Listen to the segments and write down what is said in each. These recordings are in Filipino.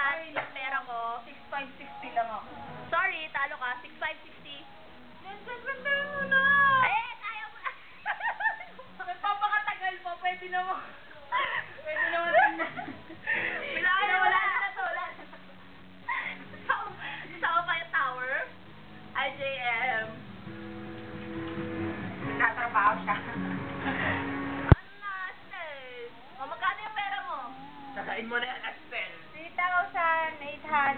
At yung pera ko, 6,560 lang ako. sorry, talo ka, 6,560. Nagsasagal mo na! Eh, kaya mo na. Nagpapakatagal pa, pwede naman. Pwede naman na. Bilangin mo Wala na. na to, wala na. Sa Fire Tower, IJM. Nagtatrabaho siya. Ano na, Astel? O, magkano yung pera mo? Nakain mo na yan, Astel. 3,805.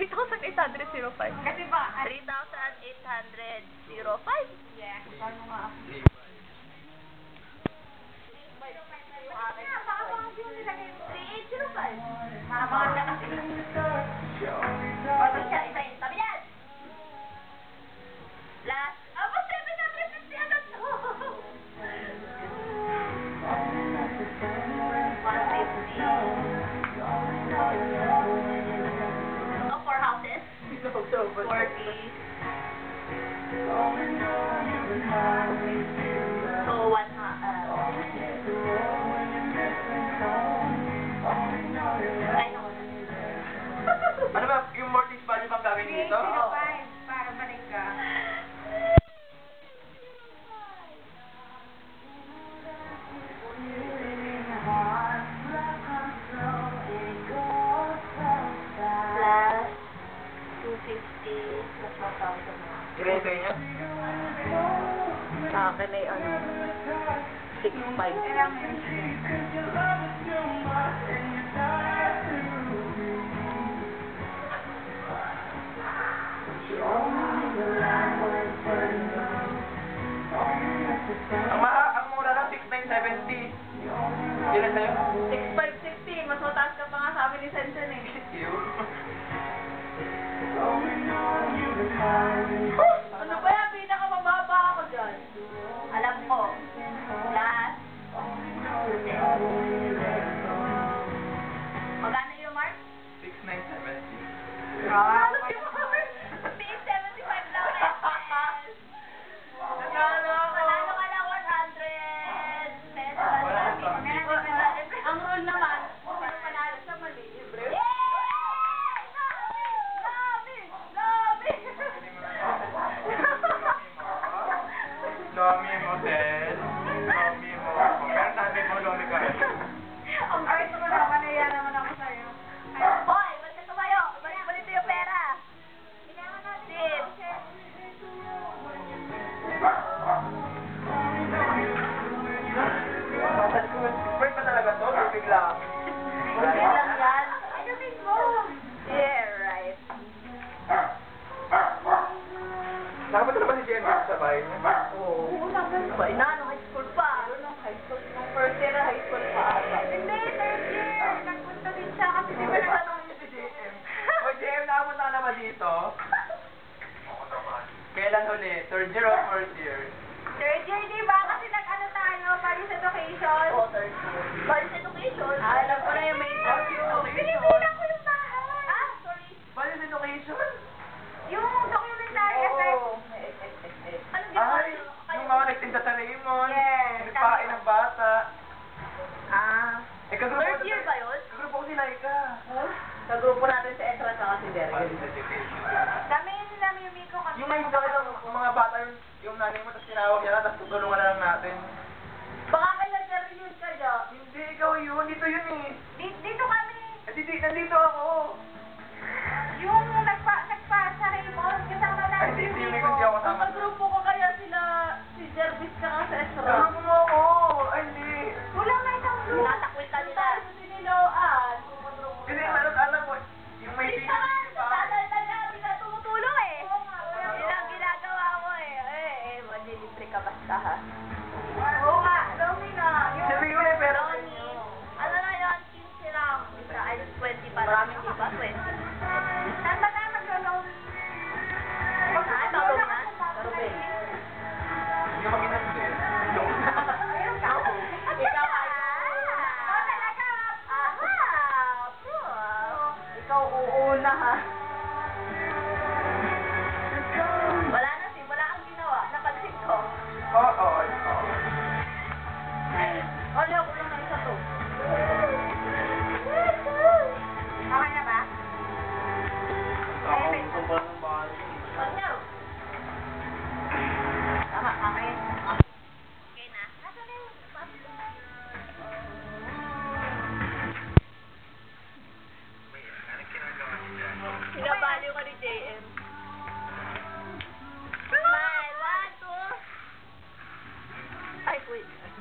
3,805. Kasi ba, 3,805. yeah, paano nga ako? Baka mga hindi mo nilagay mo. 3,805. Mahaba na kasi. Pati siya, isa yun. Sabi yan! Last. Aba, 750 agad to! 150. Oh, 4 houses. 40. So, 1 Ano ba, yung mortgage value bang gagawin dito? 3,805 para balik ka. Plus 250 plus 1,000 na. Irente niya? Sa akin ay ano, 6,500. Kailangan yun. Ang mura lang, 6,970. Yun lang sa'yo? 6,560. Mas mataas ka pa nga sa amin ni Sensen eh. Yun. Ano ba yan? Pinakamababa ako dyan. Alam ko. Plus. Magkano yung mark? 6,970. Grabe. 675 lang pesos. Nanalo ako. Panalo ka lang 100 pesos. Wala na to. Ang rule naman, kung sino panalo sa mali, libre. Yay! Dami! Dami! Lomi mo, Ted. Lomi mo. Pero sabi mo, lomi ka. Ang art mo naman, naiya naman ako sa'yo. Hoy, ba't ka tumayo? Balik mo dito yung pera. Sid. Wait pa talaga to? Lupig lang. Hindi lang yan. Ano mismo? Yeah, right. Nakapata na ba si Jen sa bahay niya? Oo, ba? Inaano, high school pa. High school, nung first year na high school pa ata. Hindi, third year. Nagpunta din siya kasi di ba May nagtanong tanong niyo si JM. O JM, nakapunta ka na ba dito? Kailan huli? Third year or fourth year? third year, di ba? Kasi nag-ano tayo, Paris Education. Oo, third year. Boys education. Alam ko na yung main Paris Education? Pinipilan ko yung bahay. Ah, sorry. Paris Education? Yung documentary effect. Ano ginawa Ay, niyo? yung mga nagtinda sa Raymond. Yes. Nagpain ng bata. Ah. Eh, kagrupo Third year ba yun? Kagrupo ko si Laika. Sa grupo natin si Ezra at si Derek. Paris Education. Kami yung Miko kami. Yung may yung mga bata yung nanay mo, tapos tinawag niya na, tapos tutulungan na lang natin. Baka kaya Derek yun kayo. Hindi, ikaw yun. Dito yun eh. Dito kami. Nandito ako. Yung nagpa sa Raymond, kasama Ay, natin hindi, yung hindi Miko. ako kasama. Sa grupo ko kaya sila, si Jervis ka si Ezra. Kagrupo mo ako. Ay, hindi. Wala na isang grupo. Natakwil ka nila. Siniloan. Kasi alam mo, yung may Hindi video, naman. di ba? Tagal na nga. Hindi ka tumutulong eh. Oo nga, wala. Yun ang ginagawa mo eh. Malilibre ka basta ha. Oo nga, Lomi nga. Sabi ko na, pero... Ronnie. Ano na yun? 15 lang. Isa ay 20 pa lang. Hindi ba? 20. Saan ba tayo mag-Lomi? Ay, bago na. Karubay. Hindi ka mag-inap din. Ayun ka. Ikaw ay... Oo, talaga. Aha! Ikaw uuna ha. Wala na si, wala kang ginawa. Napansin ko. Oo.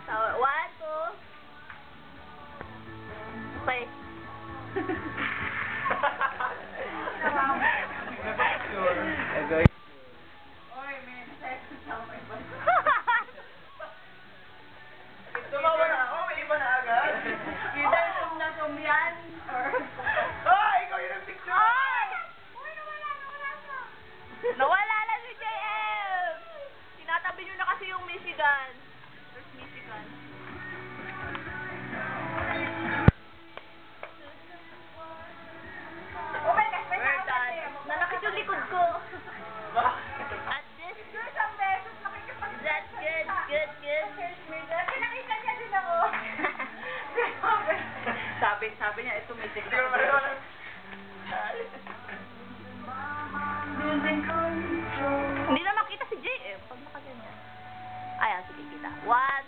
One, two. Okay. Oy, may sex sa may ba? Tumawa na ako, may iba na agad. Either sum yan, or... Ah, ikaw yung nag-picture. Ay! Nawala na si JM! Tinatabi nyo na kasi yung Michigan. Where's Michigan? Oh my gosh, may Where tao that? kasi. Nanakit yung likod ko. Bakit? At this, Sure, isang beses nakikipag- that's good, good, good. Pinakita niya din ako. Sabi niya, ito may Hindi ko naman alam. Hindi na makita si JM pag nakaganyan. Ayan, sige kita. One,